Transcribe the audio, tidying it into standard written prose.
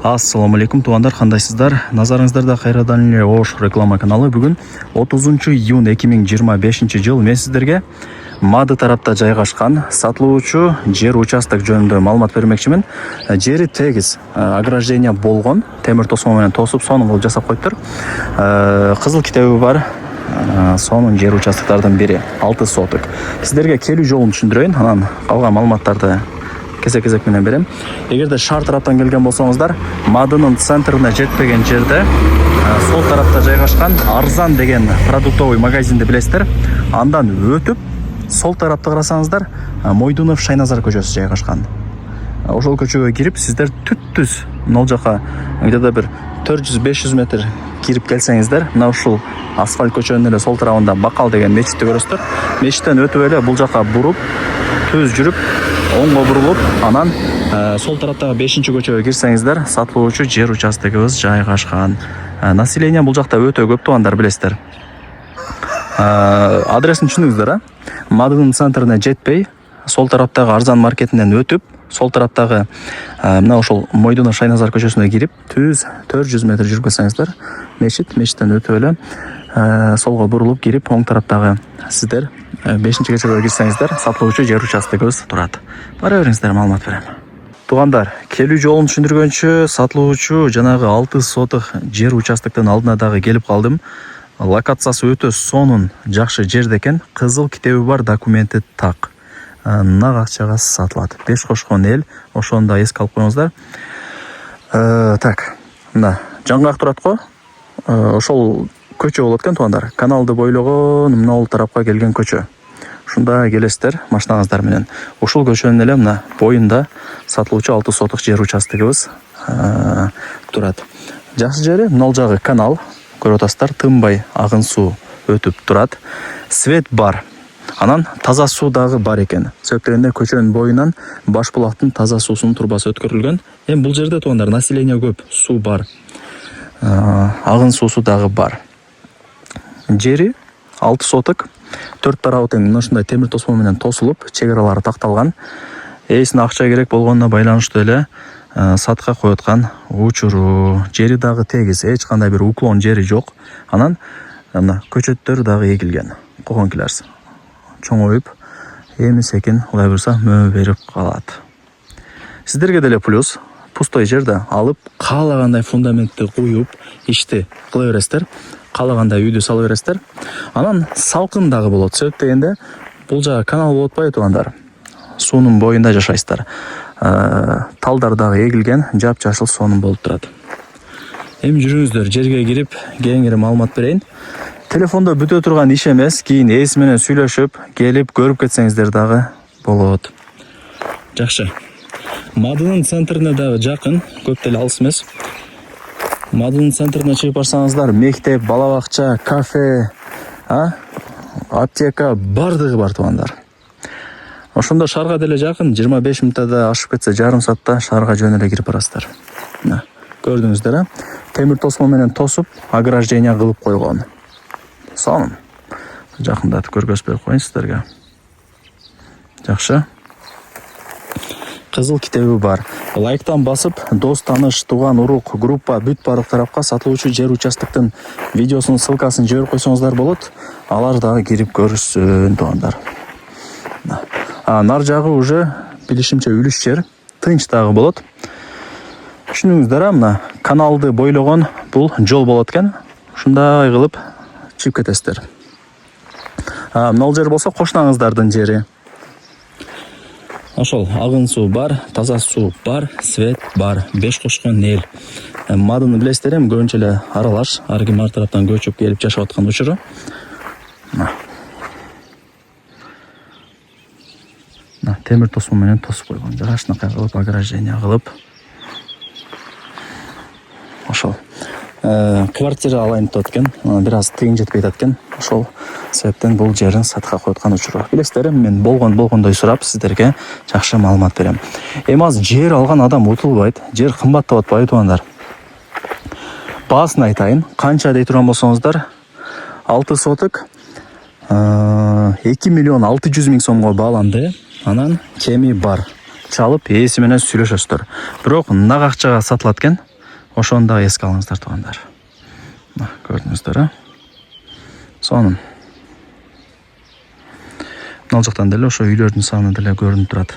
Ассаламу алейкум, туугандар, кандайсыздар? Назарыңыздарда кайрадан эле Ош реклама каналы. Бүгүн 30 июнь 2025 жыл мен сиздерге Мады тарапта жайгашкан сатылуучу жер участок жөнүндө маалымат бермекчимин. Жери тегиз ограждение болгон, темир тосмо менен тосуп, сонун кылып жасап коюптур. Кызыл китеби бар. Сонун жер участоктардын бири 6 соток. Сиздерге келүү жолун түшүндүрөйүн, анан калган маалыматтарды кезек менен берем. Эгерде шаар тараптан келген болсоңуздар, Мадынын центрине жетпеген жерде сол тарапта жайгашкан Арзан деген продуктовый магазинди билесиздер. Андан өтүп, сол тарапта карасаңыздар, Мойдунов Шайназар көчөсү жайгашкан. Ошол көчөгө кирип, сиздер түз могул жака где-то бир 400-500 метр кирип келсеңиздер, мына ушул асфальт көчөнүн эле сол тарабында Бакал деген мечитти көрөсүздөр. Мечиттен өтүп эле бул жака буруп, түз жүрүп, оңго бурулуп, анан сол тараптагы 5-көчөгө кирсеңиздер, сатылуучу жер участогубуз жайгашкан. Население бул жакта өтө көп, туугандар, билесиздер. Адресин түшүндүңүздөр, а? Мадынын центрине жетпей, сол тараптагы Арзан маркетинен өтүп, сол тараптагы мына ошол Мойдунов Шайназар көчөсүнө кирип, түз 400 метр жүрүп келсеңиздер, мечиттен өтүп эле солго бурулуп кирип, оң тараптагы сиздер 5-көчөгө кирсеңиздер, сатылуучу жер участогубуз турат. Бара бериңиздер, маалымат берем. Туугандар, келүү жолун түшүндүргөнчү, сатылуучу жанагы 6 соток жер участоктун алдына дагы келип калдым. Локациясы өтө сонун, жакшы жерде экен. Кызыл китеби бар, документи так. Нак акчага сатылат. 5 кошкон эл, ошону да эске алып коюңуздар. Так, мына жаңгак турат го. Ошол көчө болот экен, туугандар. Каналды бойлогон мына тарапка келген көчө. Ушунда келесиздер машинаңыздар менен. Ушул көчөнүн эле мына боюнда сатылуучу 6 соток жер участогубуз турат. Жакшы жери мына жагы канал, көрүп атасыздар, тынбай агын суу өтүп турат. Свет бар. Анан таза суу дагы бар экен. Себеп дегенде көчөнүн боюнан баш булактын таза суусунун турбасы өткөрүлгөн. Эми бул жерде, туугандар, население көп, суу бар. Агын суусу дагы бар. Жери 6 соток, 4 тарабы тең мына ушундай темир тосмо менен тосулуп, чек аралары такталган. Ээсине акча керек болгонуна байланыштуу эле сатка коюткан учуру. Жери дагы тегиз, эч кандай бир уклон жери жок. Анан мына көчөттөр дагы эгилген. Когонкилерс чоңоюп, эми-секин кудай буйруса мөө берип калат. Сиздерге деле плюс, пустой жерде алып, каалагандай фундаментти куюп, ишти кыла бересиздер. Каалагандай үйдү сала бересиздер. Анан салкын дагы болот. Себеп дегенде бул жагы канал болуп атпайбы, туугандар? Суунун боюнда жашайсыздар. Талдар дагы эгилген, жап-жашыл сонун болуп турат. Эми жүрүңүздөр, жерге кирип, кеңири маалымат берейин. Телефондо бүтө турган иш эмес, кийин ээси менен сүйлөшүп, келип көрүп кетсеңиздер дагы болот. Жакшы. Мадынын центрине дагы жакын, көп деле алыс эмес. Мадынын центрине чыгып барсаңыздар, мектеп, бала бакча, кафе, аптека бардыгы бар, туугандар. Ошондо шаарга деле жакын, 25 мүнөттө ашып кетсе, жарым саатта шаарга жөн эле кирип барасыздар. Мына, көрдүңүздөр, темир тосмо менен тосуп, ограждение кылып койгон. Сонун. Жакындатып көргөзбөй коюн сиздерге. Жакшы. Кызыл китеби бар. Лайктан басып, дос, таныш, туган, урук, группа, бүт барлык тарапка сатылуучу жер участоктун видеосунун ссылкасын жиберип койсоңуздар болот. Алар дагы кирип көрүшсүн, туугандар. Нар жагы уже билишимче үлүш жер, тынч дагы болот. Түшүндүңүздөр, мына каналды бойлогон бул жол болот экен. Ушундай кылып чыгып кетесиздер. Мына жер болсо кошунаңыздардын жери. Ошол агын суу бар, таза суу бар, свет бар, 5 кошкон эл. Мадыны билесиздер, көбүнчө эле аралаш, ар ким ар тараптан көчүп келип жашап аткан учуру. Темир тосмо менен тосуп койгон. Жашынакай кылып, ограждение кылып. Ошол. Квартира алайын деп аткен, бир аз тыйын жетпей аткен. Ошол себептен бул жерин сатка коюткан учуру. Билесиздер, мен болгондой сурап сиздерге жакшы маалымат берем. Эми аз жер алган адам утулбайт, жер кымбаттап атпайбы, туугандар? Баасын айтайын, канча дей турган болсоңуздар, 6 соток 2 миллион 600 миң сомго бааланды. Анан кеми бар. чалып ээси менен сүйлөшөсүздөр. Бирок нак акчага сатылат экен. Ошону да эске алыңыздар туугандар. Мына көрдүңүздөр, сонун. Ал жактан деле ошо үйлөрдүн саны деле көрүнүп турат.